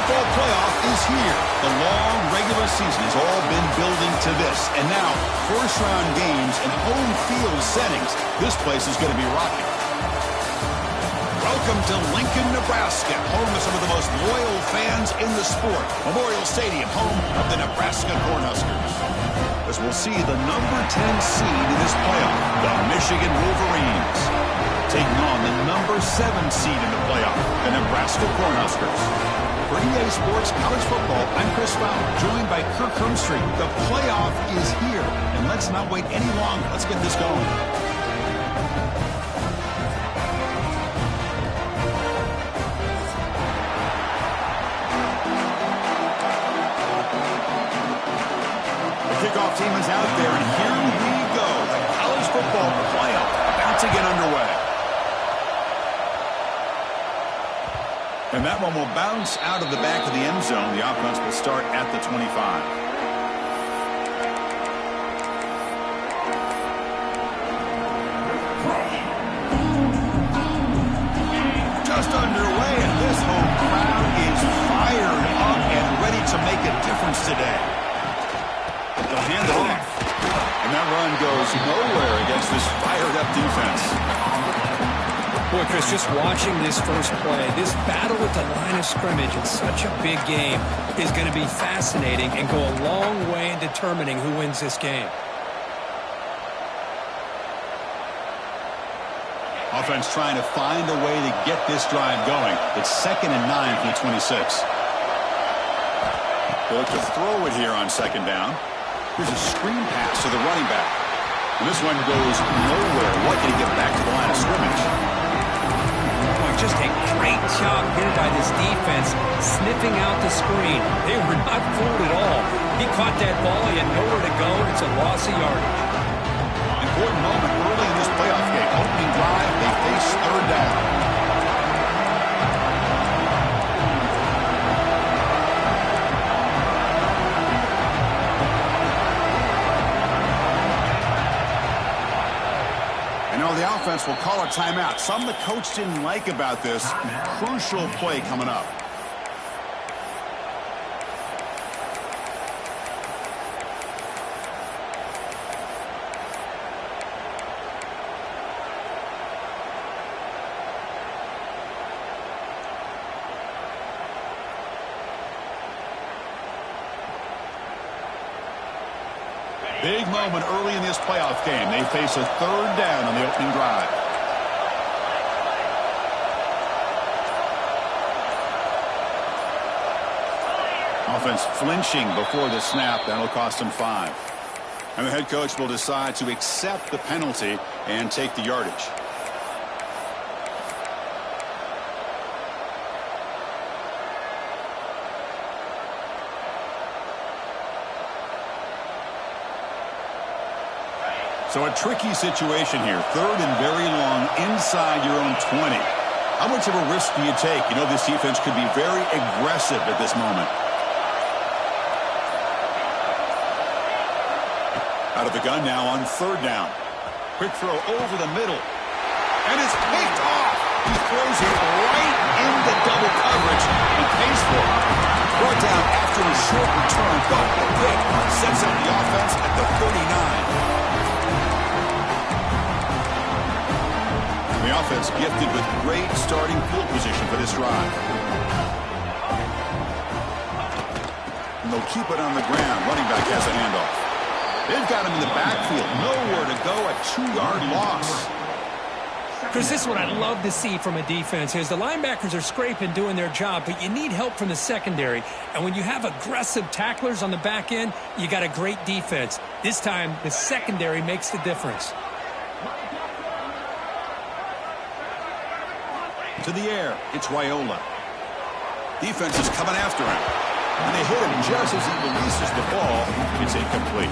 football playoff is here. The long regular season has all been building to this. And now, first-round games and home field settings. This place is going to be rocking. Welcome to Lincoln, Nebraska, home of some of the most loyal fans in the sport. Memorial Stadium, home of the Nebraska Cornhuskers. As we'll see the number 10 seed in this playoff, the Michigan Wolverines, taking on the number 7 seed in the playoff, the Nebraska Cornhuskers. For EA Sports College Football, I'm Chris Fowler, joined by Kirk Hermstreet. The playoff is here, and let's not wait any longer. Let's get this going. Kickoff team is out there, and here we go. The college football playoff about to get underway. And that one will bounce out of the back of the end zone. The offense will start at the 25. Just underway, and this home crowd is fired up and ready to make a difference today. They'll hand it off. And that run goes nowhere against this fired-up defense. Boy, Chris, just watching this first play, this battle with the line of scrimmage in such a big game is going to be fascinating and go a long way in determining who wins this game. Offense trying to find a way to get this drive going. It's 2nd and 9 from the 26. They'll look to throw it here on 2nd down. Here's a screen pass to the running back. And this one goes nowhere. What did he get back to the line of scrimmage? Oh, just a great job here by this defense, sniffing out the screen. They were not fooled at all. He caught that ball. He had nowhere to go. It's a loss of yardage. Important moment early in this playoff game. Opening drive, they face 3rd down. The offense will call a timeout. Something the coach didn't like about this. Crucial play coming up. Big moment early in this playoff game. They face a 3rd down on the opening drive. Offense flinching before the snap. That'll cost them 5. And the head coach will decide to accept the penalty and take the yardage. So a tricky situation here. 3rd and very long inside your own 20. How much of a risk do you take? You know, this defense could be very aggressive at this moment. Out of the gun now on 3rd down. Quick throw over the middle. And it's picked off. He throws it right into double coverage and pays for it. Brought down after a short return, but a pick sets up the offense at the 39. The offense gifted with great starting field position for this drive. And they'll keep it on the ground. Running back has a handoff. They've got him in the backfield. Nowhere to go. A 2-yard loss. Chris, this is what I love to see from a defense is the linebackers are scraping, doing their job, but you need help from the secondary. And when you have aggressive tacklers on the back end, you got a great defense. This time, the secondary makes the difference. To the air, it's Raiola. Defense is coming after him. And they hit him just as he releases the ball. It's incomplete.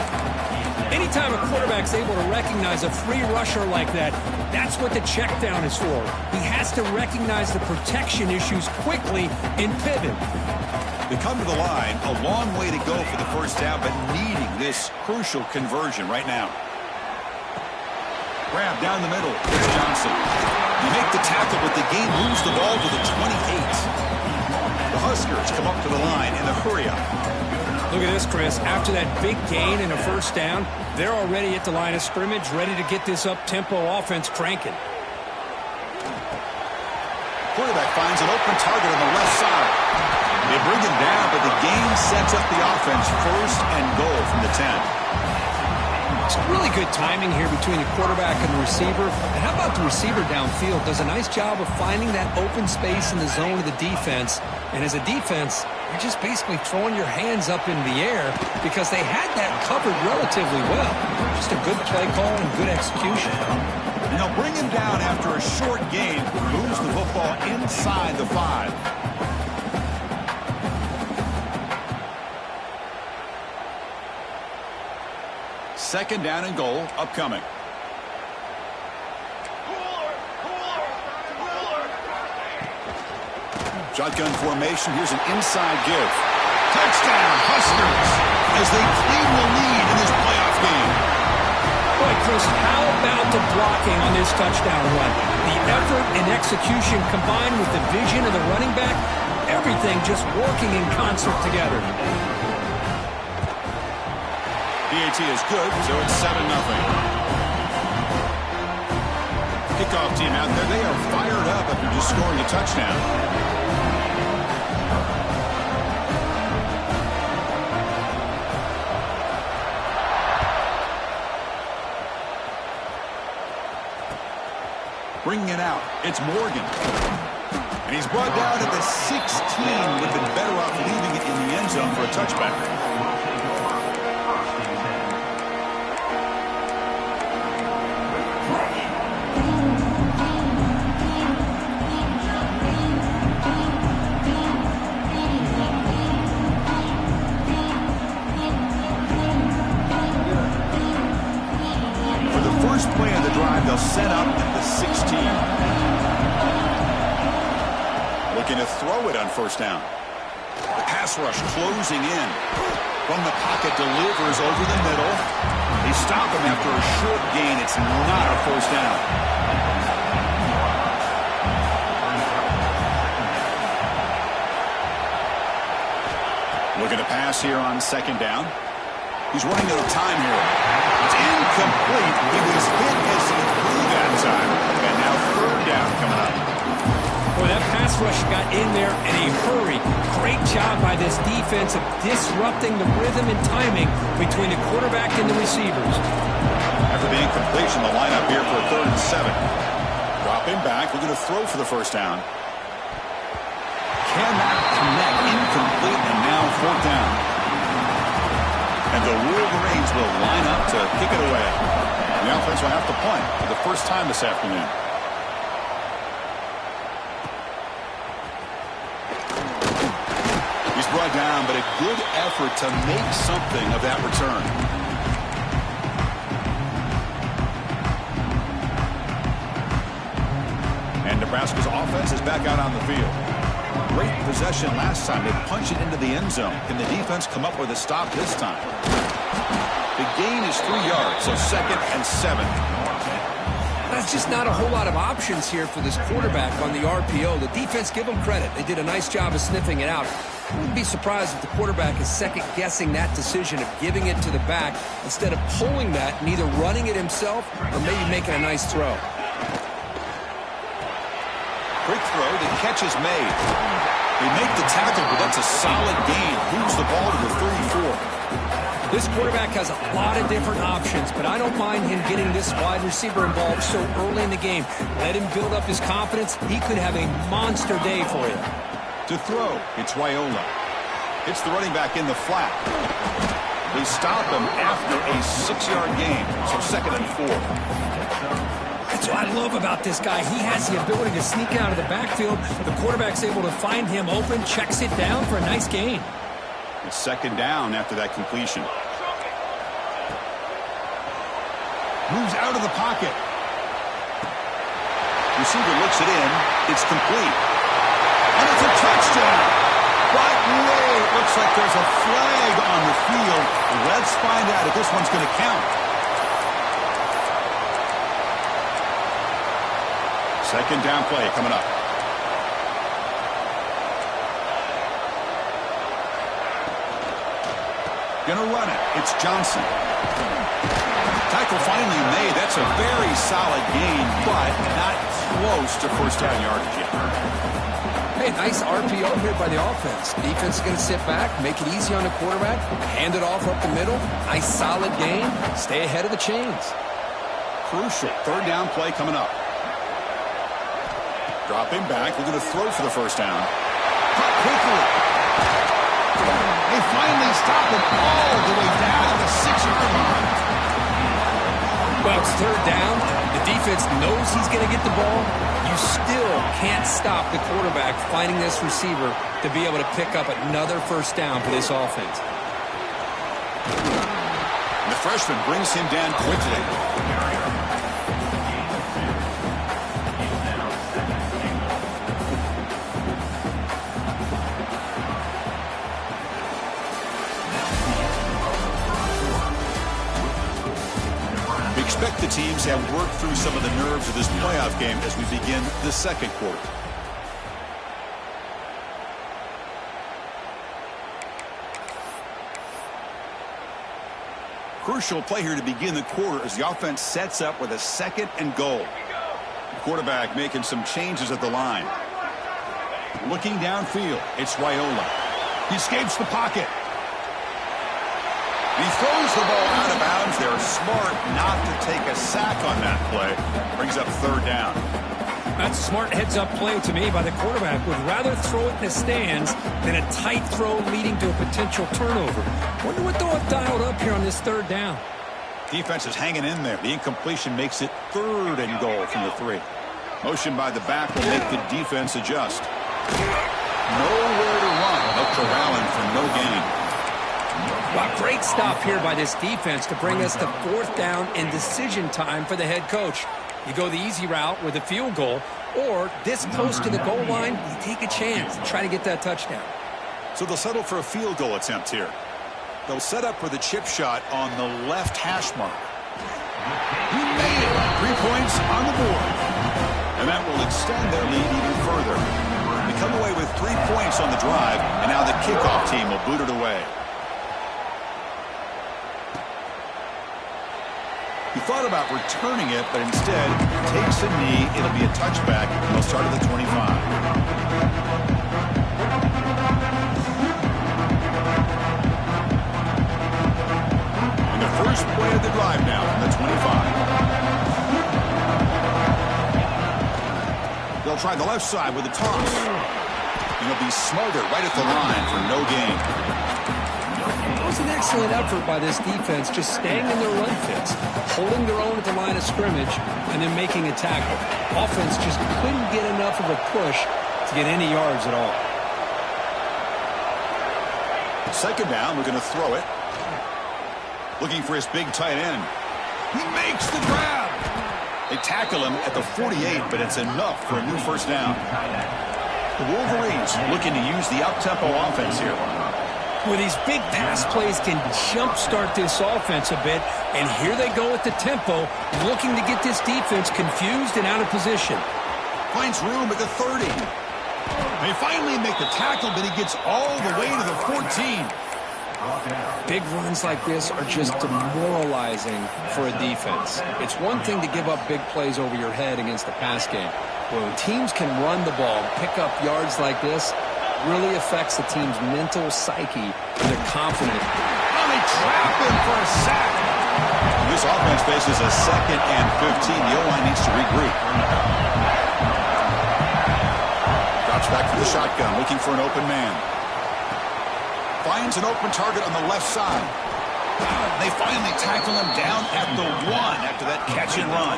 Anytime a quarterback's able to recognize a free rusher like that, that's what the check down is for. He has to recognize the protection issues quickly and pivot. They come to the line, a long way to go for the first down, but needing this crucial conversion right now. Grab down the middle. Here's Johnson. You make the tackle, but the game moves the ball to the 28. The Huskers come up to the line in the hurry-up. Look at this, Chris. After that big gain and a first down, they're already at the line of scrimmage, ready to get this up-tempo offense cranking. Quarterback finds an open target on the left side. They bring him down, but the gain sets up the offense first and goal from the 10. It's really good timing here between the quarterback and the receiver. And how about the receiver downfield? Does a nice job of finding that open space in the zone of the defense. And as a defense, you're just basically throwing your hands up in the air because they had that covered relatively well. Just a good play call and good execution. And they'll bring him down after a short gain. Moves the football inside the 5. Second down and goal upcoming. Shotgun formation. Here's an inside give. Touchdown, Huskers, as they claim the lead in this playoff game. Boy, Chris, how about the blocking on this touchdown run? The effort and execution combined with the vision of the running back, everything just working in concert together. PAT is good, so it's 7-0. Kickoff team out there. They are fired up after just scoring a touchdown. Bringing it out, it's Morgan. And he's brought down at the 16. Would have been better off leaving it in the end zone for a touchback. Play of the drive, they'll set up at the 16. Looking to throw it on first down. The pass rush closing in. From the pocket, delivers over the middle. They stop him after a short gain. It's not a first down. Looking to pass here on second down. He's running out of time here. It's incomplete. He was hit as he threw that time. And now third down coming up. Boy, that pass rush got in there in a hurry. Great job by this defense of disrupting the rhythm and timing between the quarterback and the receivers. After the incompletion, the lineup here for a 3rd and 7. Dropping back. We're going to throw for the first down. Cannot connect. Incomplete, and now 4th down. And the Wolverines will line up to kick it away. And the offense will have to punt for the first time this afternoon. He's brought down, but a good effort to make something of that return. And Nebraska's offense is back out on the field. Great possession last time. They punch it into the end zone. Can the defense come up with a stop this time? The gain is 3 yards, so 2nd and 7. That's just not a whole lot of options here for this quarterback on the RPO. The defense, give them credit. They did a nice job of sniffing it out. I wouldn't be surprised if the quarterback is second-guessing that decision of giving it to the back instead of pulling that and either running it himself or maybe making a nice throw. Quick throw. The catch is made. They make the tackle, but that's a solid gain. Moves the ball to the 34. This quarterback has a lot of different options, but I don't mind him getting this wide receiver involved so early in the game. Let him build up his confidence. He could have a monster day for you. To throw, it's Wyola. It's the running back in the flat. They stop him after a 6-yard gain, so 2nd and 4. That's what I love about this guy. He has the ability to sneak out of the backfield. The quarterback's able to find him open, checks it down for a nice gain. It's 2nd down after that completion. Moves out of the pocket. Receiver looks it in. It's complete. And it's a touchdown. But wait, looks like there's a flag on the field. Let's find out if this one's going to count. 2nd down play coming up. Gonna run it. It's Johnson. Tackle finally made. That's a very solid gain, but not close to first down yardage yet. Hey, nice RPO here by the offense. Defense is going to sit back, make it easy on the quarterback, hand it off up the middle. Nice solid gain. Stay ahead of the chains. Crucial third down play coming up. Dropping back. We're going to throw for the first down. Cut quickly. They finally stop him all the way down to the 6-yard line. Well, it's third down. The defense knows he's going to get the ball. You still can't stop the quarterback finding this receiver to be able to pick up another first down for this offense. The freshman brings him down quickly. Expect the teams have worked through some of the nerves of this playoff game as we begin the second quarter. Crucial play here to begin the quarter as the offense sets up with a 2nd and goal. The quarterback making some changes at the line. Looking downfield, it's Raiola. He escapes the pocket. He throws the ball out of bounds. They're smart not to take a sack on that play. Brings up third down. That's a smart heads-up play to me by the quarterback. Would rather throw it in the stands than a tight throw leading to a potential turnover. Wonder what they'll have dialed up here on this third down. Defense is hanging in there. The incompletion makes it 3rd and goal from the 3. Motion by the back will make the defense adjust. Nowhere to run. They'll corral him for no gain. Well, great stop here by this defense to bring us to 4th down and decision time for the head coach. You go the easy route with a field goal, or this close to the goal line, you take a chance and try to get that touchdown. So they'll settle for a field goal attempt here. They'll set up for the chip shot on the left hash mark. He made it. 3 points on the board. And that will extend their lead even further. They come away with 3 points on the drive, and now the kickoff team will boot it away. He thought about returning it, but instead takes a knee. It'll be a touchback. They'll start at the 25. And the first play of the drive now from the 25. They'll try the left side with a toss. And he'll be smarter right at the line for no gain. It was an excellent effort by this defense, just staying in their run fits, holding their own at the line of scrimmage, and then making a tackle. Offense just couldn't get enough of a push to get any yards at all. 2nd down, we're going to throw it. Looking for his big tight end. He makes the grab. They tackle him at the 48, but it's enough for a new first down. The Wolverines looking to use the up-tempo offense here. Well, these big pass plays can jumpstart this offense a bit, and here they go at the tempo, looking to get this defense confused and out of position. Finds room at the 30. They finally make the tackle, but he gets all the way to the 14. Big runs like this are just demoralizing for a defense. It's one thing to give up big plays over your head against the pass game. When teams can run the ball, pick up yards like this, really affects the team's mental psyche, and they're confident. Oh, they trap him for a sack. This offense faces a 2nd and 15. The O-line needs to regroup. Drops back to the shotgun, looking for an open man. Finds an open target on the left side. They finally tackle him down at the 1 after that catch and run.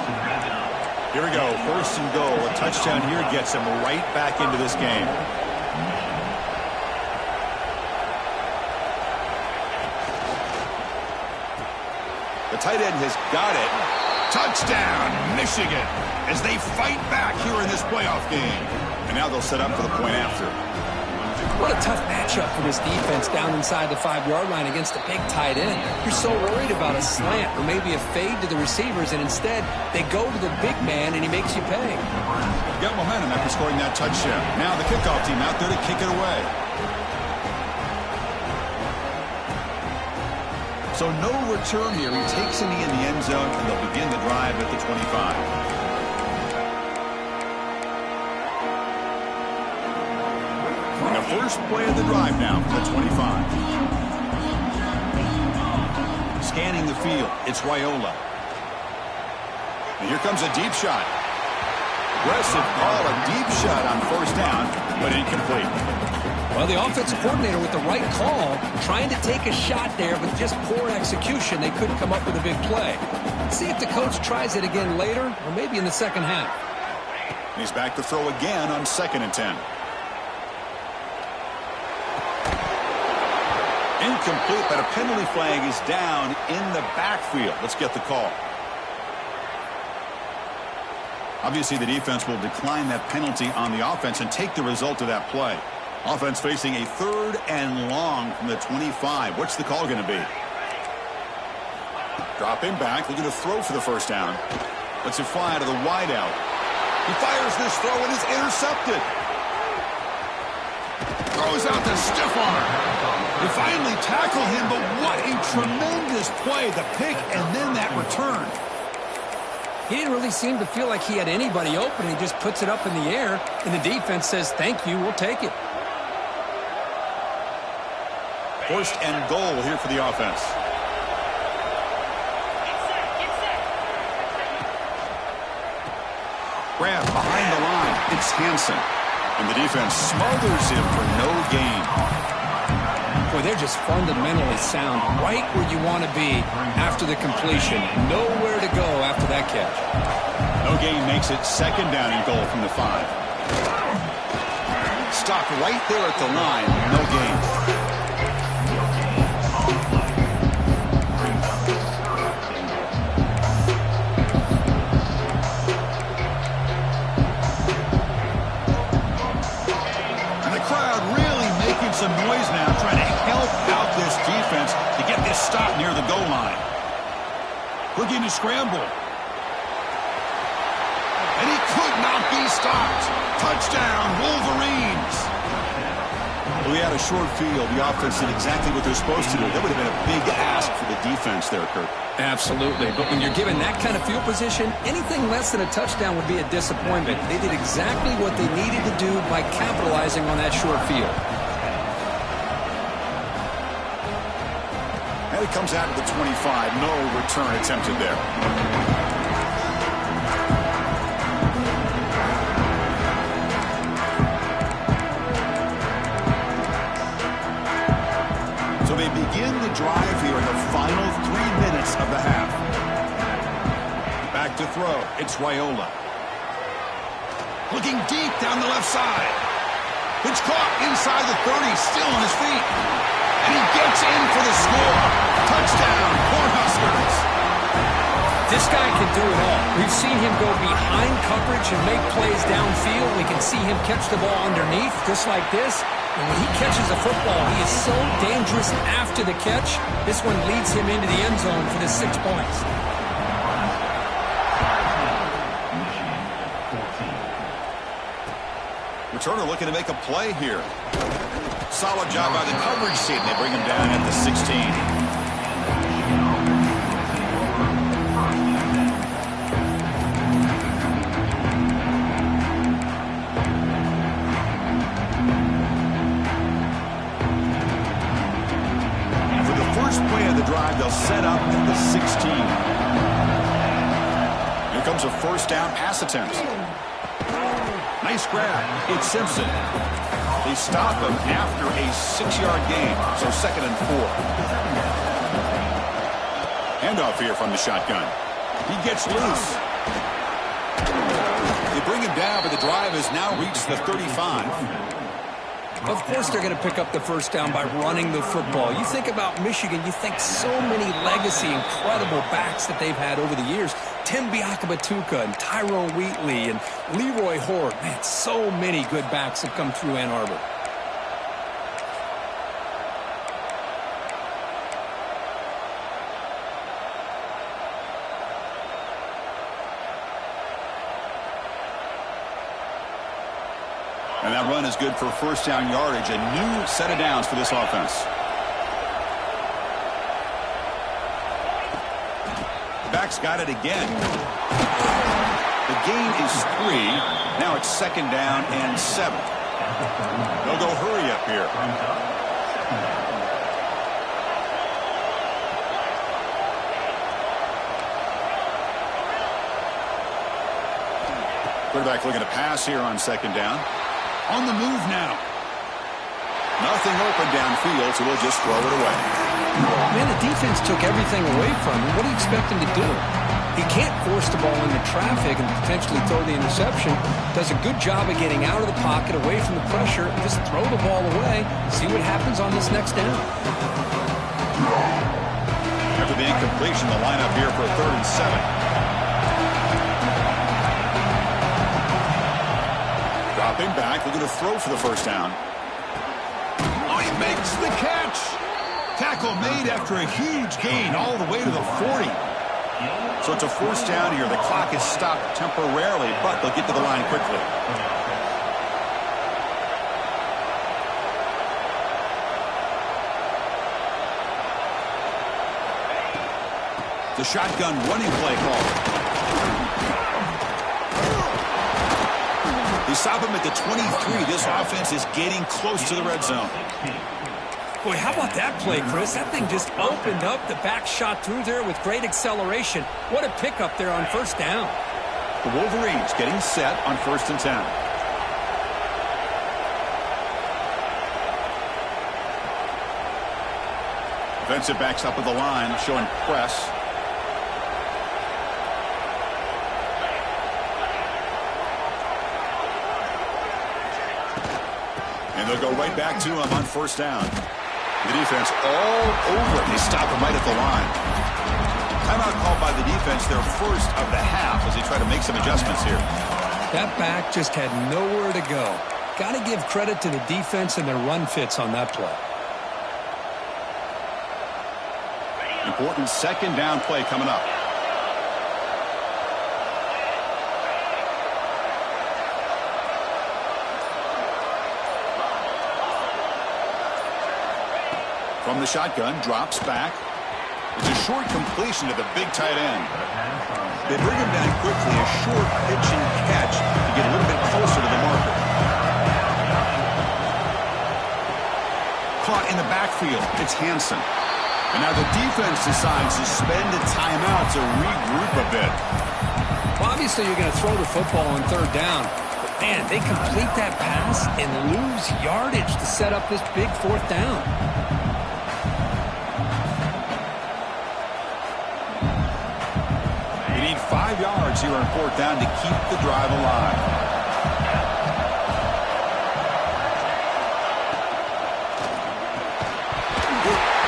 Here we go, 1st and goal. A touchdown here gets him right back into this game. The tight end has got it. Touchdown, Michigan, as they fight back here in this playoff game. And now they'll set up for the point after. What a tough matchup for this defense down inside the 5-yard line against a big tight end. You're so worried about a slant or maybe a fade to the receivers, and instead they go to the big man and he makes you pay. Got momentum after scoring that touchdown. Now the kickoff team out there to kick it away. So no return here. He takes a knee in the end zone, and they'll begin the drive at the 25. And the first play of the drive now from the 25. Scanning the field, it's Raiola. And here comes a deep shot. Aggressive call, a deep shot on first down, but incomplete. Well, the offensive coordinator with the right call, trying to take a shot there, but just poor execution. They couldn't come up with a big play. See if the coach tries it again later, or maybe in the second half. He's back to throw again on 2nd and 10. Incomplete, but a penalty flag is down in the backfield. Let's get the call. Obviously, the defense will decline that penalty on the offense and take the result of that play. Offense facing a 3rd and long from the 25. What's the call going to be? Dropping back, looking to throw for the first down. Lets it fly to the wideout. He fires this throw and is intercepted. Throws out the stiff arm. They finally tackle him, but what a tremendous play. The pick and then that return. He didn't really seem to feel like he had anybody open. He just puts it up in the air, and the defense says, thank you, we'll take it. 1st and goal here for the offense. Grab behind the line. It's Hansen. And the defense smothers him for no gain. Boy, they're just fundamentally sound, right where you want to be after the completion. Nowhere to go after that catch. No gain makes it 2nd down and goal from the 5. Stopped right there at the line. No gain. Some noise now, trying to help out this defense to get this stop near the goal line. Looking to scramble. And he could not be stopped. Touchdown, Wolverines. Well, we had a short field. The offense did exactly what they're supposed to do. That would have been a big ask for the defense there, Kurt. Absolutely. But when you're given that kind of field position, anything less than a touchdown would be a disappointment. They did exactly what they needed to do by capitalizing on that short field. And it comes out to the 25. No return attempted there. So they begin the drive here in the final 3 minutes of the half. Back to throw. It's Raiola. Looking deep down the left side. It's caught inside the 30, still on his feet. And he gets in for the score. Touchdown, Cornhuskers. This guy can do it all. We've seen him go behind coverage and make plays downfield. We can see him catch the ball underneath, just like this. And when he catches a football, he is so dangerous after the catch. This one leads him into the end zone for the 6 points. Returner looking to make a play here. Solid job by the coverage team. They bring him down at the 16. For the first play of the drive, they'll set up at the 16. Here comes a first down pass attempt. Nice grab. It's Simpson. They stop him after a 6-yard gain, so 2nd and 4. Handoff here from the shotgun. He gets loose. They bring him down, but the drive has now reached the 35. Of course they're going to pick up the first down by running the football. You think about Michigan, you think so many legacy, incredible backs that they've had over the years. Tim Biakabatuka and Tyrone Wheatley and Leroy Horde. Man, so many good backs have come through Ann Arbor. And that run is good for first down yardage. A new set of downs for this offense. Back's got it again. The gain is 3. Now it's 2nd down and 7. They'll go hurry up here. Quarterback looking to pass here on 2nd down. On the move now. Nothing open downfield, so we'll just throw it away. Man, the defense took everything away from him. What do you expect him to do? He can't force the ball into traffic and potentially throw the interception. Does a good job of getting out of the pocket, away from the pressure, and just throw the ball away. See what happens on this next down. After the incompletion, the lineup here for 3rd and 7. Dropping back, looking to throw for the 1st down. Oh, he makes the catch. Tackle made after a huge gain all the way to the 40. So it's a 1st down here. The clock is stopped temporarily, but they'll get to the line quickly. The shotgun running play call. They stop him at the 23. This offense is getting close to the red zone. Boy, how about that play, Chris? That thing just opened up. The back shot through there with great acceleration. What a pickup there on 1st down. The Wolverines getting set on 1st and 10. Defensive backs up at the line, showing press. And they'll go right back to him on 1st down. The defense all over it. They stop him right at the line. Timeout called by the defense, their 1st of the half, as they try to make some adjustments here. That back just had nowhere to go. Got to give credit to the defense and their run fits on that play. Important 2nd down play coming up. From the shotgun, drops back. It's a short completion to the big tight end. They bring him down quickly, a short pitch and catch to get a little bit closer to the marker. Caught in the backfield, it's Hansen. And now the defense decides to spend a timeout to regroup a bit. Well, obviously, you're going to throw the football on 3rd down. But, man, they complete that pass and lose yardage to set up this big 4th down. You need 5 yards here on 4th down to keep the drive alive.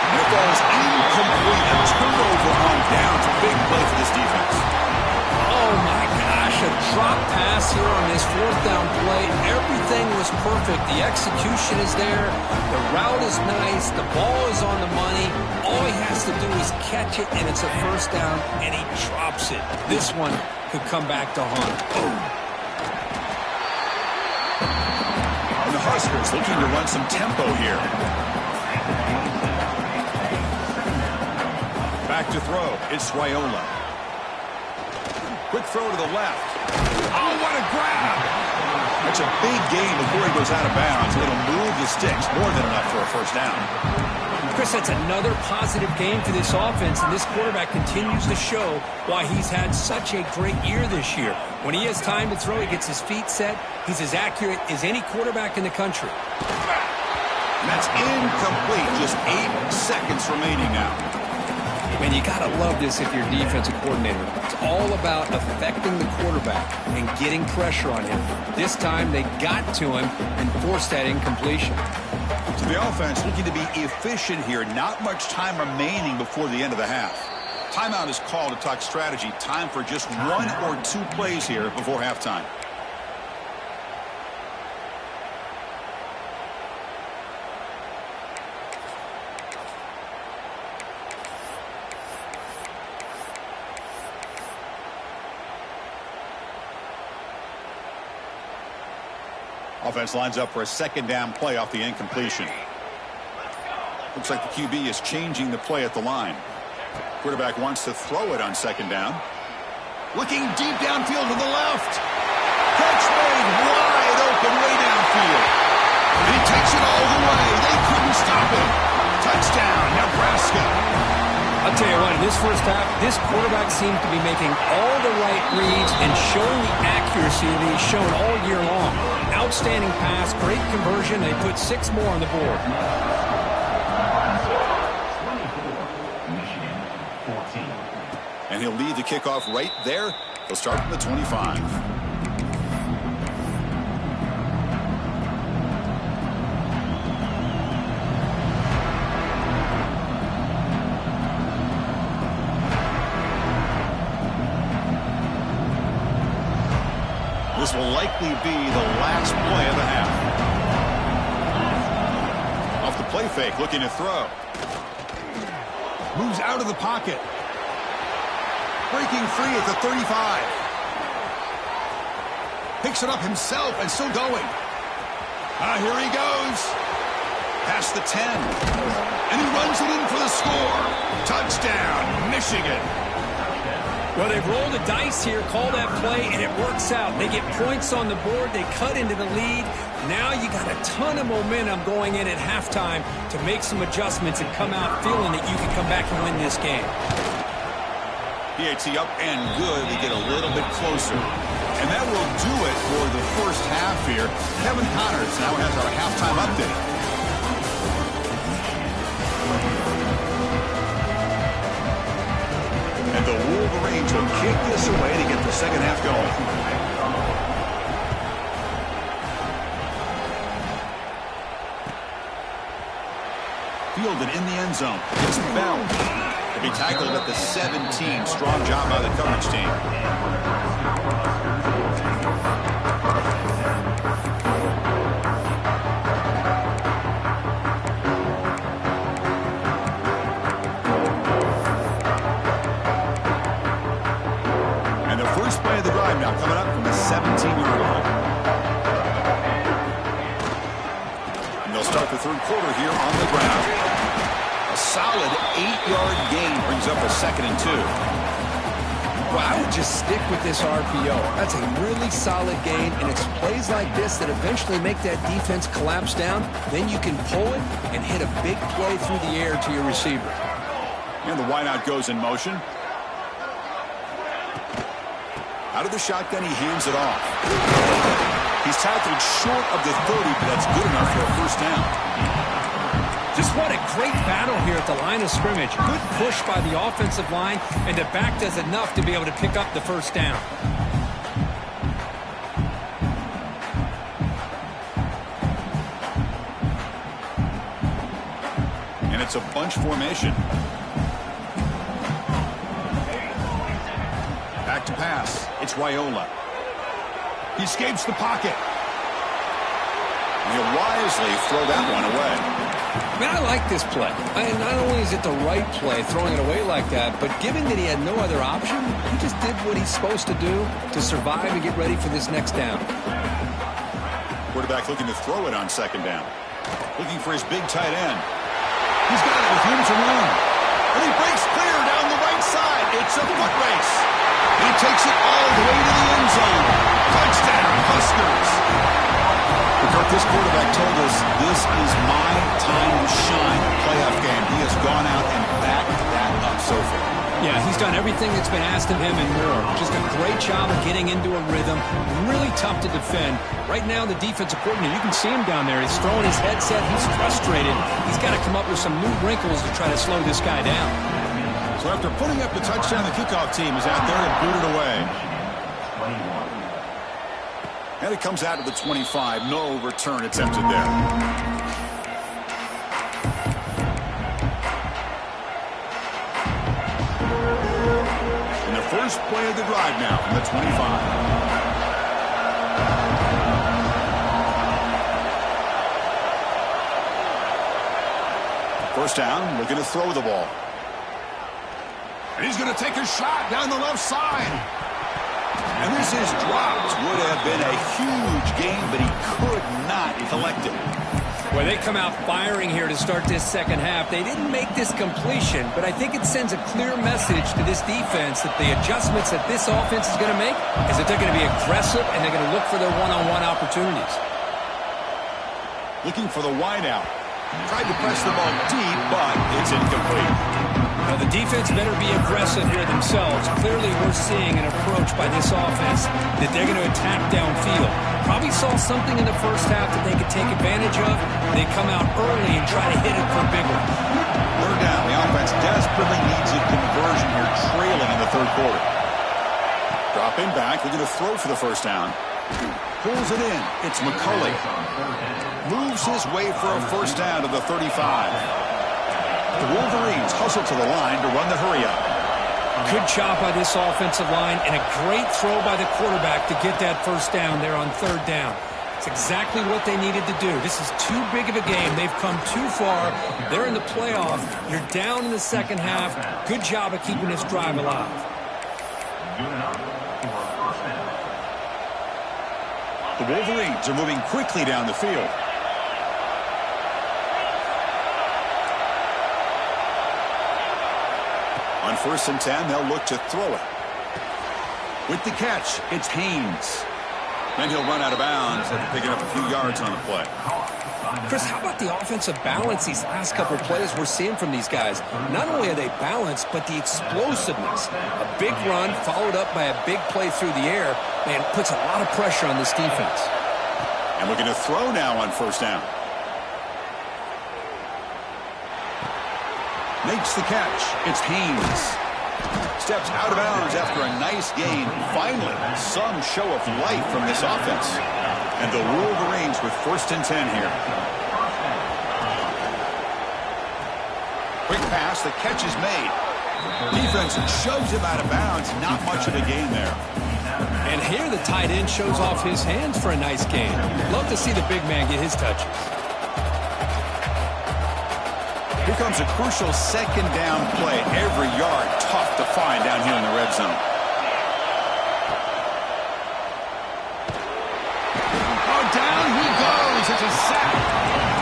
And it falls incomplete. A turnover on downs. Big play for this defense. Oh, my gosh. A drop pass here on this 4th down play. Everything was perfect. The execution is there. The route is nice. The ball is on the money. All he has to do is catch it, and it's a 1st down, and he drops it. This one could come back to haunt. And the Huskers looking to run some tempo here. Back to throw. It's Raiola. Quick throw to the left. Oh, what a grab! That's a big gain before he goes out of bounds. It'll move the sticks. More than enough for a 1st down. Chris, that's another positive game for this offense, and this quarterback continues to show why he's had such a great year this year. When he has time to throw, he gets his feet set. He's as accurate as any quarterback in the country. And that's incomplete. Just 8 seconds remaining now. Man, you got to love this if you're a defensive coordinator. It's all about affecting the quarterback and getting pressure on him. This time, they got to him and forced that incompletion. So the offense looking to be efficient here. Not much time remaining before the end of the half. Timeout is called to talk strategy. Time for just 1 or 2 plays here before halftime. Offense lines up for a 2nd down play off the incompletion. Looks like the QB is changing the play at the line. Quarterback wants to throw it on second down. Looking deep downfield to the left. Catch made wide open way downfield. And he takes it all the way. They couldn't stop him. Touchdown, Nebraska. I'll tell you what, in this first half, this quarterback seems to be making all the right reads and showing the accuracy that he's shown all year long. Outstanding pass, great conversion. They put 6 more on the board. And he'll lead the kickoff right there. He'll start from the 25. This will likely be the last play of the half. Off the play fake, looking to throw. Moves out of the pocket. Breaking free at the 35. Picks it up himself and still going. Here he goes. Past the 10. And he runs it in for the score. Touchdown, Michigan. Well, they've rolled the dice here, call that play, and it works out. They get points on the board. They cut into the lead. Now you got a ton of momentum going in at halftime to make some adjustments and come out feeling that you can come back and win this game. PAT up and good to get a little bit closer. And that will do it for the first half here. Kevin Connors now has our halftime update. And the Wolverines will kick this away to get the second half going. Fielded in the end zone. It's Bell. To be tackled at the 17. Strong job by the coverage team. And the first play of the drive now coming up from the 17-yard line. And they'll start the third quarter here on the ground. A solid 8-yard gain brings up a 2nd and 2. Well, I would just stick with this RPO. That's a really solid gain, and it's plays like this that eventually make that defense collapse down. Then you can pull it and hit a big play through the air to your receiver. And the wideout goes in motion. Out of the shotgun, he hands it off. He's tackled short of the 30, but that's good enough for a first down. Just what a great battle here at the line of scrimmage. Good push by the offensive line, and the back does enough to be able to pick up the first down. And it's a bunch formation. Back to pass. It's Raiola. He escapes the pocket. And he'll wisely throw that one away. Man, I like this play. Not only is it the right play, throwing it away like that, but given that he had no other option, he just did what he's supposed to do to survive and get ready for this next down. Quarterback looking to throw it on second down. Looking for his big tight end. He's got it with room to run. And he breaks clear down the right side. It's a foot race. He takes it all the way to the end zone. Touchdown, Huskers. Kurt, this quarterback told us this is my time to shine playoff game. He has gone out and backed that up so far. Yeah, he's done everything that's been asked of him and more. Just a great job of getting into a rhythm. Really tough to defend. Right now, the defensive coordinator, you can see him down there. He's throwing his headset. He's frustrated. He's got to come up with some new wrinkles to try to slow this guy down. So after putting up the touchdown, the kickoff team is out there to boot it away. And it comes out to the 25. No return attempted there. And the first play of the drive now from the 25. First down, looking to throw the ball. And he's going to take a shot down the left side. And this is dropped. Would have been a huge gain, but he could not collect it. Well, they come out firing here to start this second half. They didn't make this completion, but I think it sends a clear message to this defense that the adjustments that this offense is going to make is that they're going to be aggressive and they're going to look for their one-on-one opportunities. Looking for the wideout. Tried to press the ball deep, but it's incomplete. Now, the defense better be aggressive here themselves. Clearly, we're seeing an approach by this offense that they're going to attack downfield. Probably saw something in the first half that they could take advantage of. They come out early and try to hit it for a big one. Third down. The offense desperately needs a conversion here, trailing in the third quarter. Dropping back, looking to throw for the first down. Pulls it in. It's McCulley. Moves his way for a first down to the 35. The Wolverines hustle to the line to run the hurry-up. Good job by this offensive line and a great throw by the quarterback to get that first down there on third down. It's exactly what they needed to do. This is too big of a game. They've come too far. They're in the playoff. You're down in the second half. Good job of keeping this drive alive. The Wolverines are moving quickly down the field. On 1st and 10, they'll look to throw it. With the catch, it's Haynes. Then he'll run out of bounds after picking up a few yards on the play. Chris, how about the offensive balance these last couple of plays we're seeing from these guys? Not only are they balanced, but the explosiveness. A big run followed up by a big play through the air, man, puts a lot of pressure on this defense. And looking to throw now on first down. Makes the catch. It's Haynes. Steps out of bounds after a nice gain. Finally, some show of life from this offense. And the Wolverines with 1st and 10 here. Quick pass. The catch is made. Defense shoves him out of bounds. Not much of a gain there. And here the tight end shows off his hands for a nice gain. Love to see the big man get his touches. Here comes a crucial second down play. Every yard tough to find down here in the red zone. Oh, down he goes. It's a sack.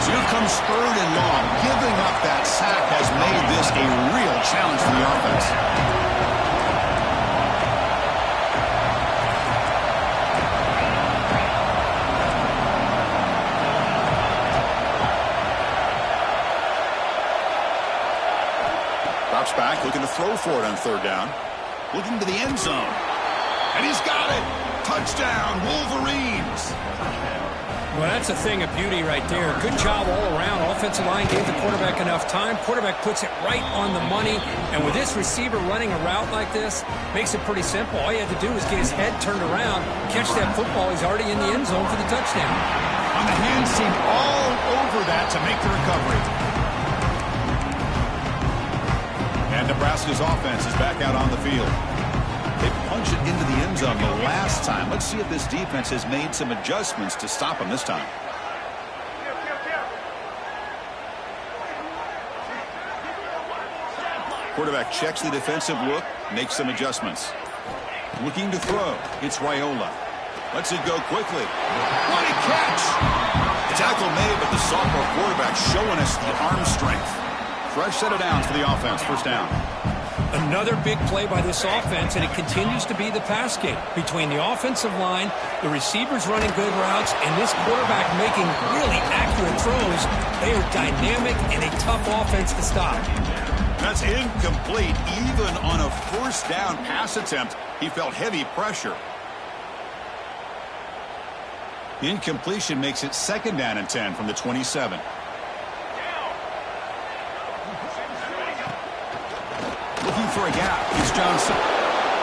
So here comes 3rd and long. Giving up that sack has made this a real challenge for the offense. Back, looking to throw for it on 3rd down. Looking to the end zone. And he's got it. Touchdown, Wolverines. Well, that's a thing of beauty right there. Good job all around. Offensive line gave the quarterback enough time. Quarterback puts it right on the money. And with this receiver running a route like this, makes it pretty simple. All you have to do is get his head turned around, catch that football. He's already in the end zone for the touchdown. On the hands team all over that to make the recovery. And Nebraska's offense is back out on the field. They punch it into the end zone the last time. Let's see if this defense has made some adjustments to stop them this time. Quarterback checks the defensive look, makes some adjustments. Looking to throw. It's Raiola. Lets it go quickly. What a catch! The tackle made, but the sophomore quarterback showing us the arm strength. Fresh set of downs for the offense. First down. Another big play by this offense, and it continues to be the pass game. Between the offensive line, the receivers running good routes, and this quarterback making really accurate throws, they are dynamic and a tough offense to stop. That's incomplete. Even on a first down pass attempt, he felt heavy pressure. Incompletion makes it 2nd down and 10 from the 27. Looking for a gap. It's Johnson.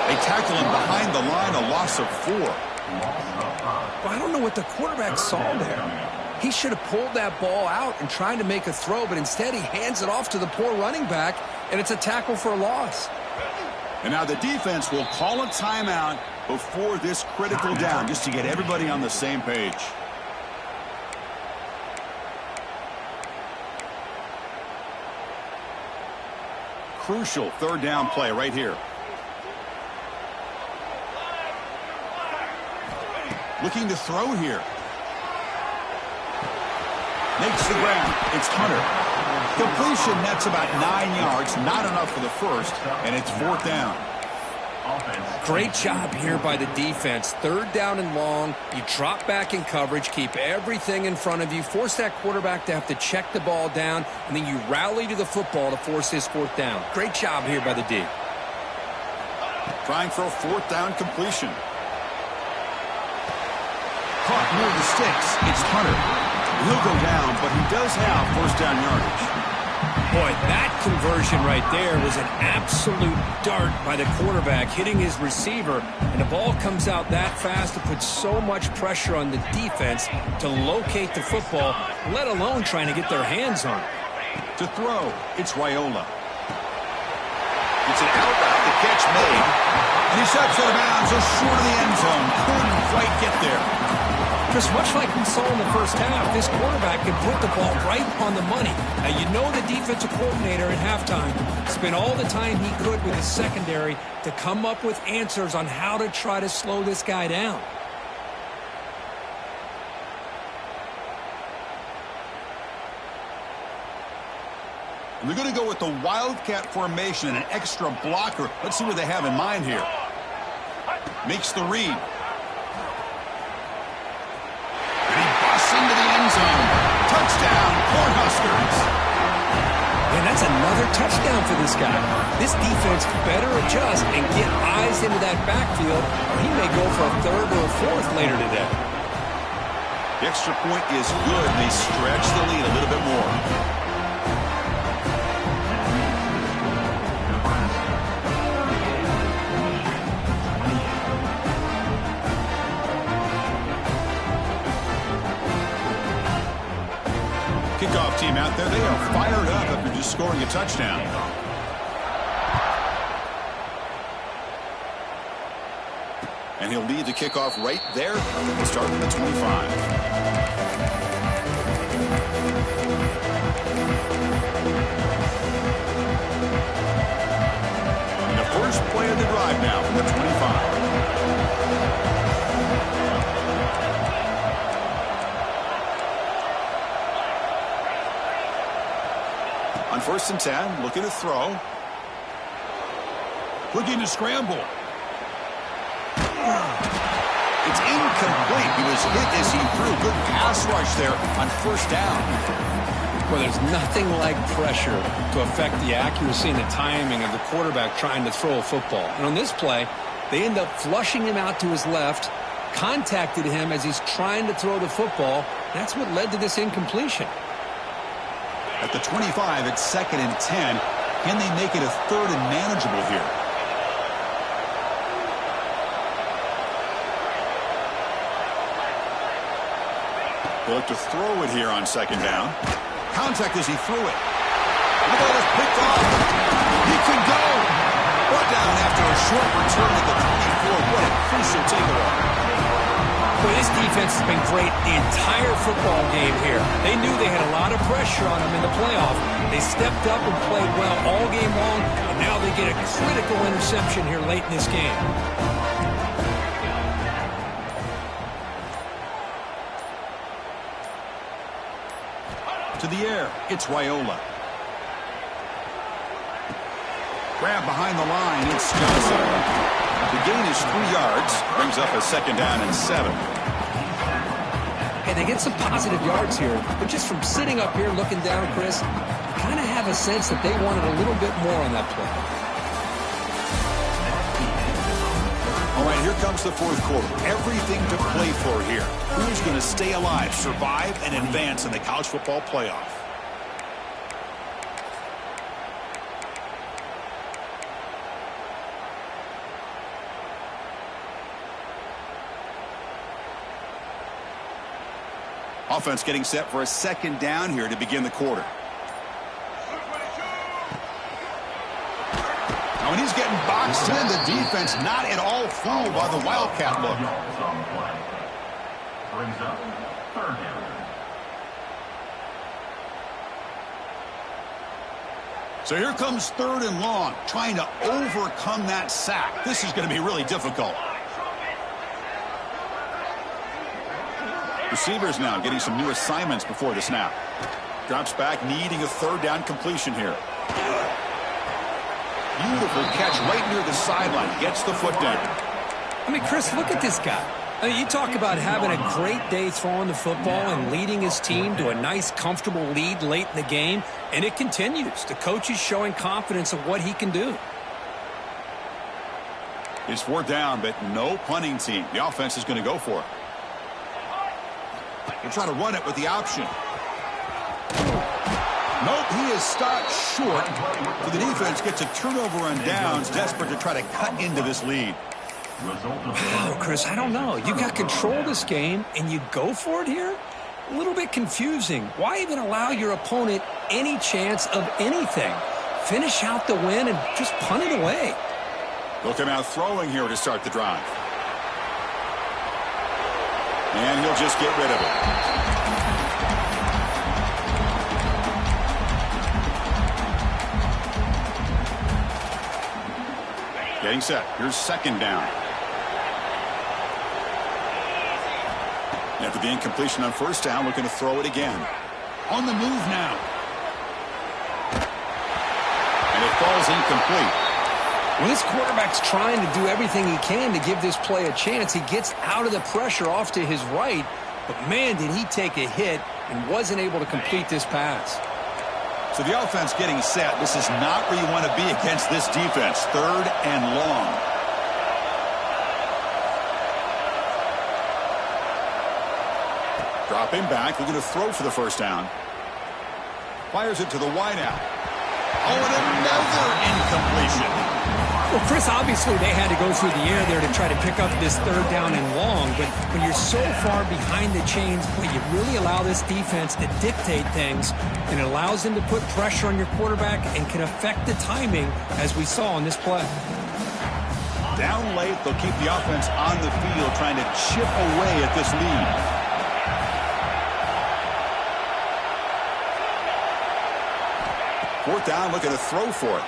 They tackle him behind the line, a loss of 4. Well, I don't know what the quarterback saw there. He should have pulled that ball out and tried to make a throw, but instead he hands it off to the poor running back, and it's a tackle for a loss. And now the defense will call a timeout before this critical down, just to get everybody on the same page. Crucial 3rd down play right here. Looking to throw here. Makes the ground. It's Hunter. Completion, that's about 9 yards. Not enough for the first, and it's 4th down. Great job here by the defense. 3rd down and long. You drop back in coverage, keep everything in front of you, force that quarterback to have to check the ball down, and then you rally to the football to force his 4th down. Great job here by the D. Trying for a 4th down completion. Caught near the sticks. It's Hunter. He'll go down, but he does have 1st down yardage. Boy, that conversion right there was an absolute dart by the quarterback hitting his receiver, and the ball comes out that fast to put so much pressure on the defense to locate the football, let alone trying to get their hands on it. To throw, it's Raiola. It's an out route, the catch made, and he steps out of bounds just short of the end zone. Couldn't quite get there. Chris, much like we saw in the first half, this quarterback can put the ball right on the money. Now, you know the defensive coordinator at halftime spent all the time he could with his secondary to come up with answers on how to try to slow this guy down. They're going to go with the Wildcat formation and an extra blocker. Let's see what they have in mind here. Makes the read. Into the end zone. Touchdown, Cornhuskers. And that's another touchdown for this guy. This defense better adjust and get eyes into that backfield, or he may go for a 3rd or a 4th later today. The extra point is good. They stretch the lead a little bit more. Kickoff team out there, they are fired up after just scoring a touchdown. And he'll lead the kickoff right there. We'll start from the 25. And the first play of the drive now from the 25. On 1st and 10, looking to throw. Looking to scramble. It's incomplete. He was hit as he threw. Good pass rush there on 1st down. Well, there's nothing like pressure to affect the accuracy and the timing of the quarterback trying to throw a football. And on this play, they end up flushing him out to his left, contacted him as he's trying to throw the football. That's what led to this incompletion. At the 25, it's 2nd and 10. Can they make it a 3rd and manageable here? They look to throw it here on 2nd down. Contact as he threw it. The ball is picked off. He can go. Brought down after a short return at the 24. What a crucial takeaway. Boy, this defense has been great the entire football game here. They knew they had a lot of pressure on them in the playoff. They stepped up and played well all game long, and now they get a critical interception here late in this game. To the air, it's Raiola. Grab behind the line, it's Johnson. The gain is 3 yards, brings up a 2nd down and 7. Hey, they get some positive yards here, but just from sitting up here looking down, Chris, you kind of have a sense that they wanted a little bit more on that play. All right, here comes the 4th quarter. Everything to play for here. Who's going to stay alive, survive, and advance in the college football playoff? Offense getting set for a 2nd down here to begin the quarter. Now when he's getting boxed in, the defense not at all fooled by the Wildcat look. Brings up 3rd down. So here comes 3rd and long, trying to overcome that sack. This is going to be really difficult. Receivers now getting some new assignments before the snap. Drops back, needing a third down completion here. Beautiful catch right near the sideline. Gets the foot down. I mean, Chris, look at this guy. I mean, you talk about having a great day throwing the football and leading his team to a nice, comfortable lead late in the game, and it continues. The coach is showing confidence of what he can do. It's 4th down, but no punting team. The offense is going to go for it. They'll try to run it with the option. Nope, he is stopped short. So the defense gets a turnover on downs, desperate to try to cut into this lead. Wow, Chris, I don't know. You got control of this game, and you go for it here? A little bit confusing. Why even allow your opponent any chance of anything? Finish out the win and just punt it away. They'll come out throwing here to start the drive. And he'll just get rid of it. Getting set. Here's 2nd down. After the incompletion on 1st down, looking to throw it again. On the move now. And it falls incomplete. Well, this quarterback's trying to do everything he can to give this play a chance. He gets out of the pressure off to his right, but man, did he take a hit and wasn't able to complete this pass. So the offense getting set. This is not where you want to be against this defense. 3rd and long. Dropping back, looking to throw for the 1st down. Fires it to the wideout. Oh, and another incompletion. Well, Chris, obviously they had to go through the air there to try to pick up this 3rd down and long, but when you're so far behind the chains, you really allow this defense to dictate things, and it allows them to put pressure on your quarterback and can affect the timing, as we saw on this play. Down late, they'll keep the offense on the field trying to chip away at this lead. Fourth down, looking to throw for it.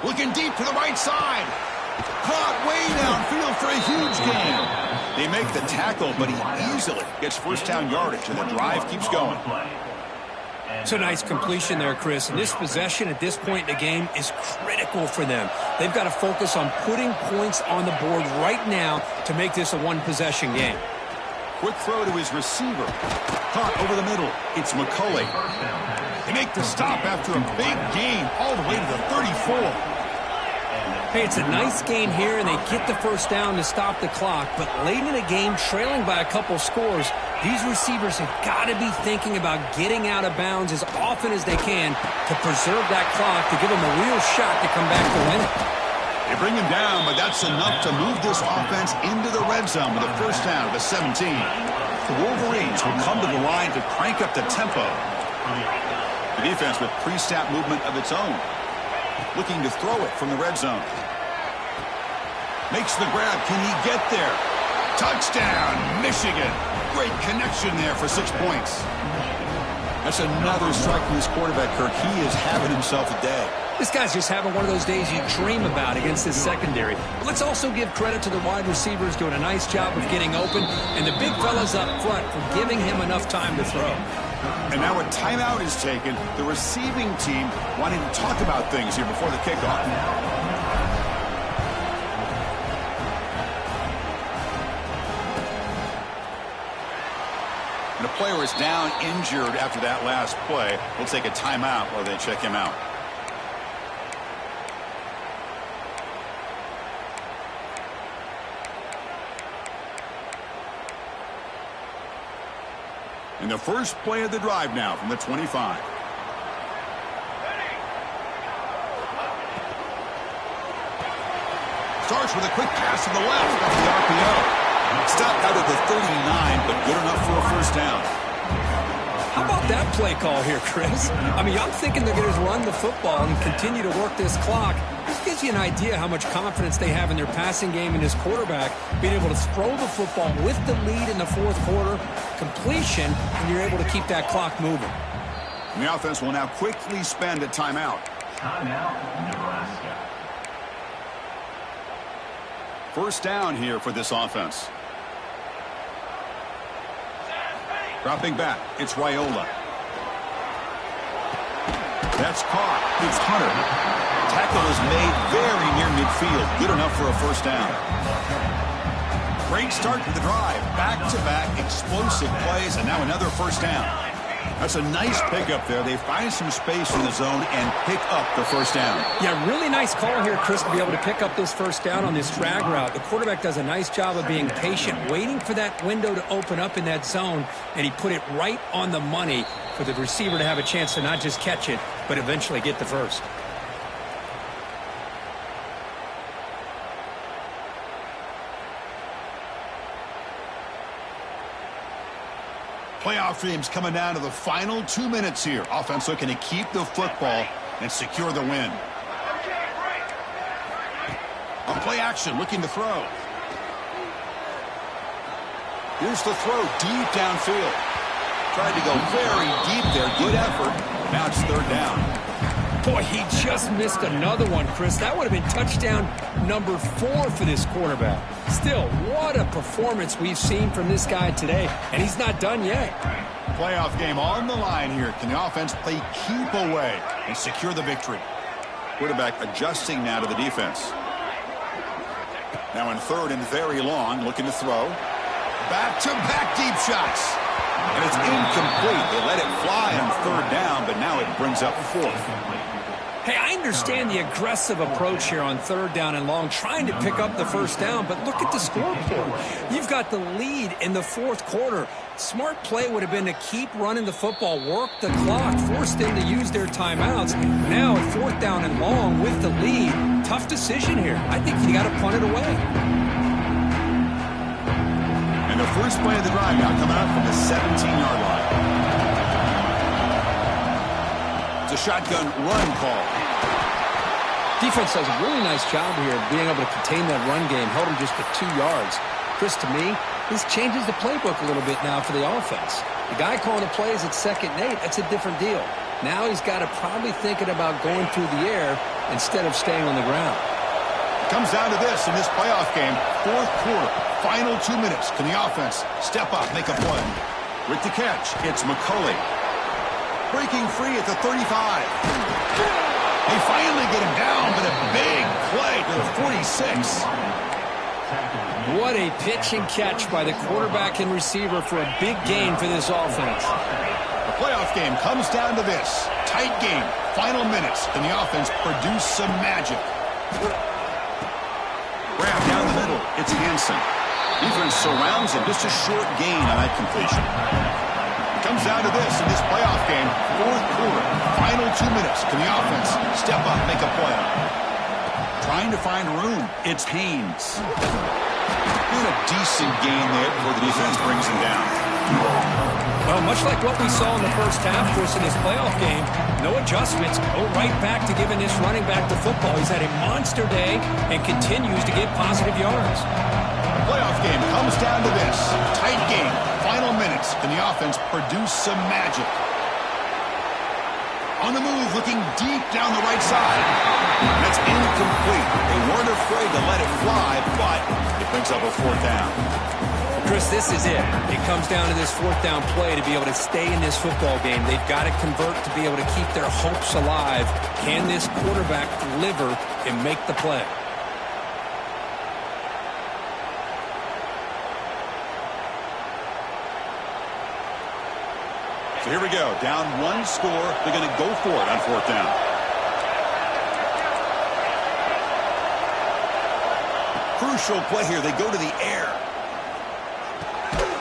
Looking deep to the right side. Caught way downfield for a huge gain. They make the tackle, but he easily gets 1st down yardage, and the drive keeps going. It's a nice completion there, Chris. And this possession at this point in the game is critical for them. They've got to focus on putting points on the board right now to make this a one-possession game. Quick throw to his receiver. Caught over the middle. It's McCulley. They make the stop after a big gain all the way to the 34. Hey, it's a nice gain here, and they get the 1st down to stop the clock. But late in the game, trailing by a couple scores, these receivers have got to be thinking about getting out of bounds as often as they can to preserve that clock, to give them a real shot to come back to win it. They bring him down, but that's enough to move this offense into the red zone with a 1st down at the 17. The Wolverines will come to the line to crank up the tempo. The defense with pre-snap movement of its own. Looking to throw it from the red zone. Makes the grab. Can he get there? Touchdown, Michigan. Great connection there for 6 points. That's another strike from his quarterback, Kirk. He is having himself a day. This guy's just having one of those days you dream about against this secondary. But let's also give credit to the wide receivers doing a nice job of getting open, and the big fellas up front for giving him enough time to throw. And now a timeout is taken. The receiving team wanting to talk about things here before the kickoff. And a player is down injured after that last play. We'll take a timeout while they check him out. And the first play of the drive now from the 25. Starts with a quick pass to the left off the RPO. Stopped out at the 39, but good enough for a 1st down. How about that play call here, Chris? I mean, I'm thinking they're going to run the football and continue to work this clock. This gives you an idea how much confidence they have in their passing game and his quarterback, being able to throw the football with the lead in the 4th quarter, completion, and you're able to keep that clock moving. And the offense will now quickly spend a timeout. Timeout, Nebraska. 1st down here for this offense. Dropping back, it's Raiola. That's caught. It's Hunter. Tackle is made very near midfield. Good enough for a first down. Great start to the drive. Back-to-back explosive plays, and now another first down. That's a nice pickup there. They find some space in the zone and pick up the first down. Yeah, really nice call here, Chris, to be able to pick up this first down on this drag route. The quarterback does a nice job of being patient, waiting for that window to open up in that zone, and he put it right on the money for the receiver to have a chance to not just catch it, but eventually get the first. Playoff dreams coming down to the final 2 minutes here. Offense looking to keep the football and secure the win. On play action, looking to throw. Here's the throw deep downfield. Tried to go very deep there. Good effort. Now it's third down. Boy, he just missed another one, Chris. That would have been touchdown number 4 for this quarterback. Still, what a performance we've seen from this guy today, and he's not done yet. Playoff game on the line here. Can the offense play keep away and secure the victory? Quarterback adjusting now to the defense. Now in third and very long, looking to throw. Back-to-back deep shots. And it's incomplete. They let it fly on third down, but now it brings up fourth. Hey, I understand the aggressive approach here on third down and long, trying to pick up the first down, but look at the scoreboard. You've got the lead in the fourth quarter. Smart play would have been to keep running the football, work the clock, force them to use their timeouts. Now at fourth down and long with the lead, tough decision here. I think you got to punt it away. And the first play of the drive now coming out from the 17-yard line. It's a shotgun run call. Defense does a really nice job here of being able to contain that run game. Held him just to 2 yards. Chris, to me, this changes the playbook a little bit now for the offense. The guy calling the plays at 2nd and 8, that's a different deal. Now he's got to probably thinking about going through the air instead of staying on the ground. It comes down to this in this playoff game. Fourth quarter, final 2 minutes. Can the offense step up, make a play? With the catch, it's McCulley. Breaking free at the 35. They finally get him down, but a big play to the 46. What a pitch and catch by the quarterback and receiver for a big gain for this offense. The playoff game comes down to this. Tight game, final minutes. Can the offense produce some magic? Grab down the middle. It's Hansen. Defense surrounds him. Just a short gain on that completion. Comes down to this in this playoff game. Fourth quarter, final 2 minutes. Can the offense step up, make a play? Trying to find room. It's Haynes. Doing a decent game there before the defense brings him down. Well, much like what we saw in the first half, Chris, in this playoff game, no adjustments. Go right back to giving this running back the football. He's had a monster day and continues to get positive yards. The playoff game comes down to this. Tight game. Final minutes. Can the offense produce some magic? On the move, looking deep down the right side. That's incomplete. They weren't afraid to let it fly, but it brings up a fourth down. Chris, this is it. It comes down to this fourth down play to be able to stay in this football game. They've got to convert to be able to keep their hopes alive. Can this quarterback deliver and make the play? So here we go. Down one score. They're going to go for it on fourth down. Crucial play here. They go to the air.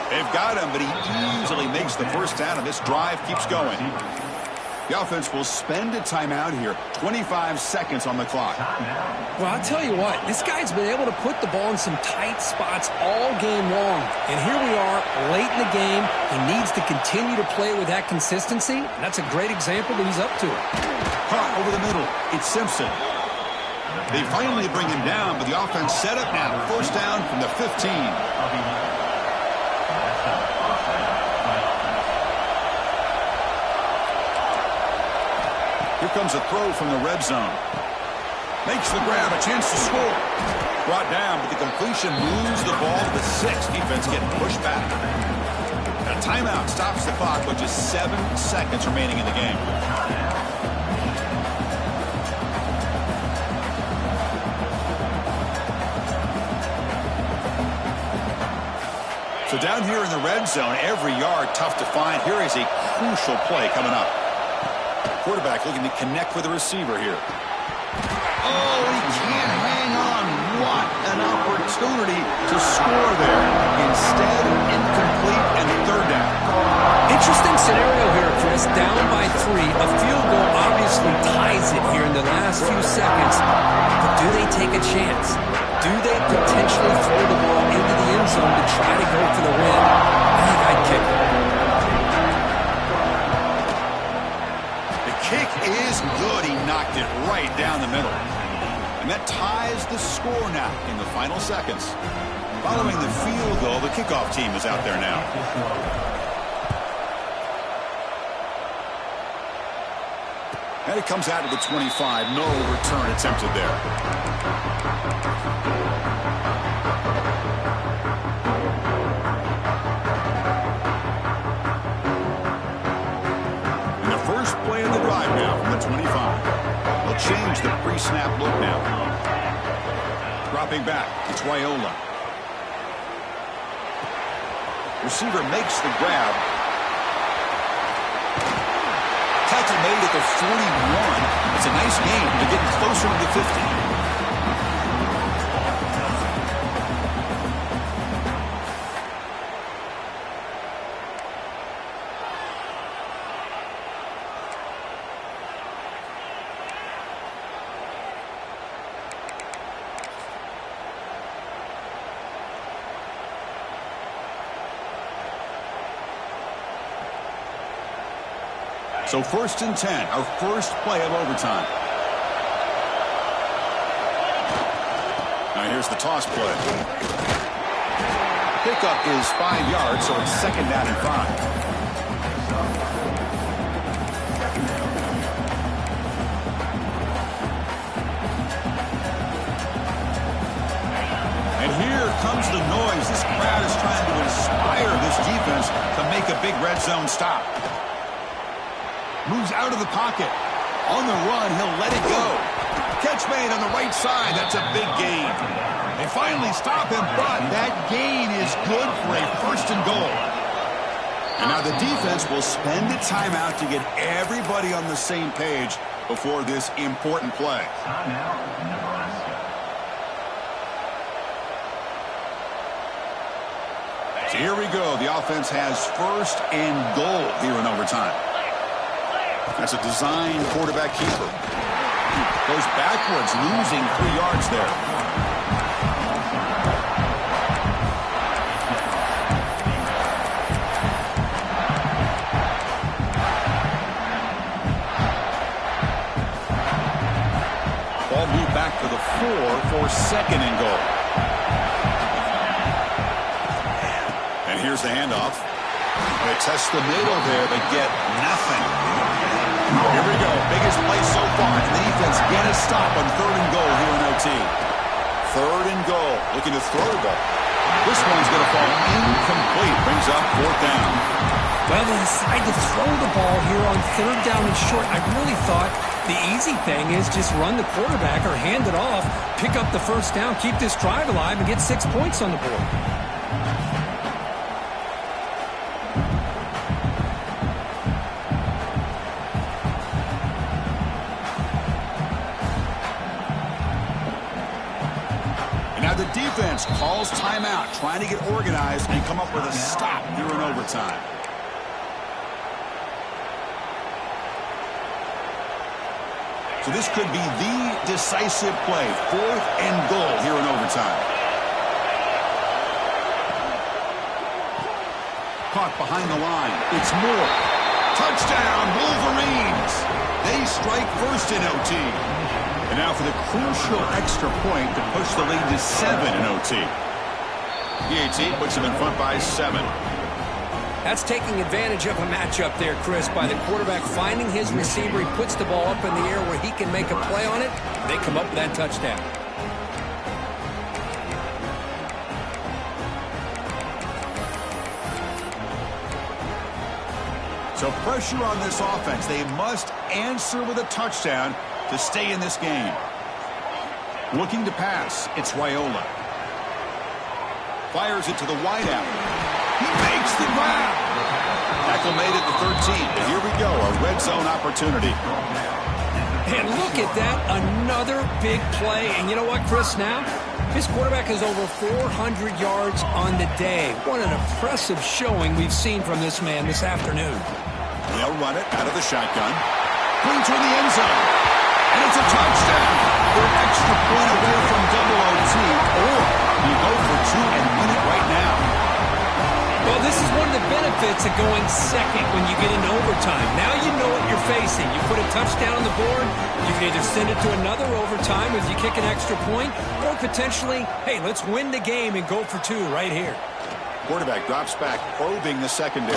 They've got him, but he easily makes the first down, and this drive keeps going. The offense will spend a timeout here. 25 seconds on the clock. Well, I'll tell you what, this guy's been able to put the ball in some tight spots all game long. And here we are, late in the game. He needs to continue to play with that consistency. And that's a great example that he's up to it. Caught over the middle. It's Simpson. They finally bring him down, but the offense set up now. First down from the 15. Here comes a throw from the red zone. Makes the grab, a chance to score. Brought down, but the completion moves the ball to the 6. Defense getting pushed back. A Timeout stops the clock with just 7 seconds remaining in the game. So down here in the red zone, every yard tough to find. Here is a crucial play coming up. Quarterback looking to connect with the receiver here. Oh, he can't hang on. What an opportunity to score there. Instead, incomplete and third down. Interesting scenario here, Chris. Down by 3. A field goal obviously ties it here in the last few seconds. But do they take a chance? Do they potentially throw the ball into the end zone to try to go for the win? I think I'd kick it. The kick is good. He knocked it right down the middle. And that ties the score now in the final seconds. Following the field goal, the kickoff team is out there now. And it comes out to the 25. No return attempted there. And the first play of the drive now from the 25. They'll change the pre-snap look now. Dropping back, it's Raiola. Receiver makes the grab. Tackle made at the 41. It's a nice gain. They're getting closer to the 50. So 1st and 10, our first play of overtime. Now here's the toss play. Pickup is 5 yards, so it's 2nd down and 5. And here comes the noise. This crowd is trying to inspire this defense to make a big red zone stop. Moves out of the pocket. On the run, he'll let it go. Catch made on the right side. That's a big gain. They finally stop him, but that gain is good for a 1st and goal. And now the defense will spend a timeout to get everybody on the same page before this important play. Timeout, Nebraska. So here we go. The offense has 1st and goal here in overtime. That's a design quarterback keeper. Goes backwards, losing 3 yards there. Ball moved back to the 4 for 2nd and goal. And here's the handoff. They test the middle there, but get nothing. Here we go. Biggest play so far. The defense get a stop on 3rd and goal here in OT. 3rd and goal. Looking to throw the ball. This one's going to fall incomplete. Brings up 4th down. Well, they decide to throw the ball here on 3rd down and short. I really thought the easy thing is just run the quarterback or hand it off, pick up the 1st down, keep this drive alive, and get 6 points on the board. The defense calls timeout, trying to get organized and come up with a stop here in overtime. So this could be the decisive play, 4th and goal here in overtime. Caught behind the line. It's Moore. Touchdown, Wolverines. They strike 1st in OT. And now for the crucial extra point to push the lead to 7 in OT. PAT puts them in front by 7. That's taking advantage of a matchup there, Chris, by the quarterback finding his receiver. He puts the ball up in the air where he can make a play on it. They come up with that touchdown. So pressure on this offense. They must answer with a touchdown to stay in this game. Looking to pass, it's Raiola. Fires it to the wideout. He makes the grab. Tackle made at the 13. And here we go, a red zone opportunity. And look at that, another big play. And you know what, Chris, now? His quarterback has over 400 yards on the day. What an impressive showing we've seen from this man this afternoon. They'll run it out of the shotgun. Brings her in the end zone. And it's a touchdown. They're an extra point away from double OT. Or you go for two and win it right now. Well, this is one of the benefits of going second when you get into overtime. Now you know what you're facing. You put a touchdown on the board, you can either send it to another overtime if you kick an extra point, or potentially, hey, let's win the game and go for two right here. Quarterback drops back, probing the secondary.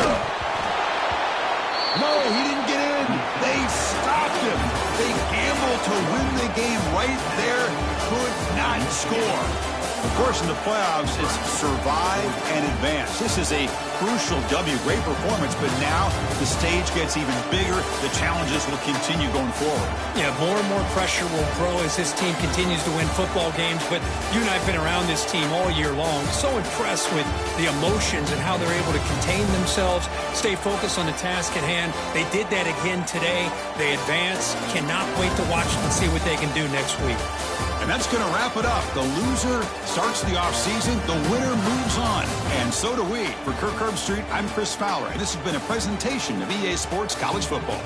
No, he didn't get in. They stopped him. They gambled to win the game right there. Could not score. Of course, in the playoffs, it's survive and advance. This is a crucial W. Great performance, but now the stage gets even bigger. The challenges will continue going forward. Yeah, more and more pressure will grow as this team continues to win football games, but you and I have been around this team all year long. So impressed with the emotions and how they're able to contain themselves, stay focused on the task at hand. They did that again today. They advance. Cannot wait to watch and see what they can do next week. And that's going to wrap it up. The loser starts the offseason. The winner moves on. And so do we. For Kirk Herbstreit, I'm Chris Fowler. And this has been a presentation of EA Sports College Football.